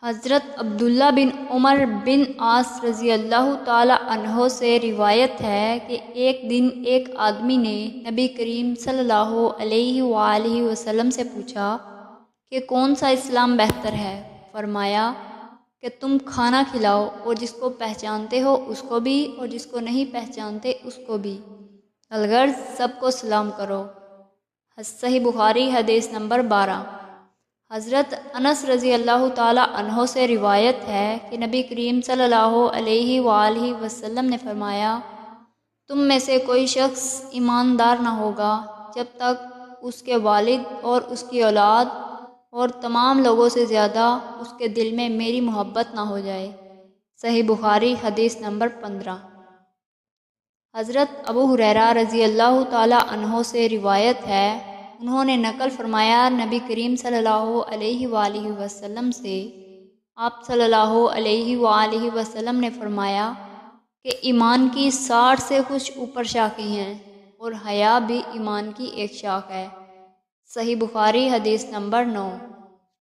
حضرت عبداللہ بن عمر بن عاص رضی اللہ تعالی عنہ سے روایت ہے کہ ایک دن ایک آدمی نے نبی کریم صلی اللہ علیہ وآلہ وسلم سے پوچھا کہ کون سا اسلام بہتر ہے؟ فرمایا کہ تم کھانا کھلاؤ اور جس کو پہچانتے ہو اس کو بھی اور جس کو نہیں پہچانتے اس کو بھی، الغرض سب کو سلام کرو۔ صحیح بخاری حدیث نمبر 12۔ حضرت انس رضی اللہ تعالی عنہ سے روایت ہے کہ نبی کریم صلی اللہ علیہ وآلہ وسلم نے فرمایا، تم میں سے کوئی شخص ایماندار نہ ہوگا جب تک اس کے والد اور اس کی اولاد اور تمام لوگوں سے زیادہ اس کے دل میں میری محبت نہ ہو جائے۔ صحیح بخاری حدیث نمبر 15۔ حضرت ابو ہریرہ رضی اللہ تعالی عنہ سے روایت ہے، انہوں نے نقل فرمایا نبی کریم صلی اللہ علیہ وآلہ وسلم سے، آپ صلی اللہ علیہ وآلہ وسلم نے فرمایا کہ ایمان کی 60 سے کچھ اوپر شاخیں ہیں اور حیا بھی ایمان کی ایک شاخ ہے۔ صحیح بخاری حدیث نمبر 9۔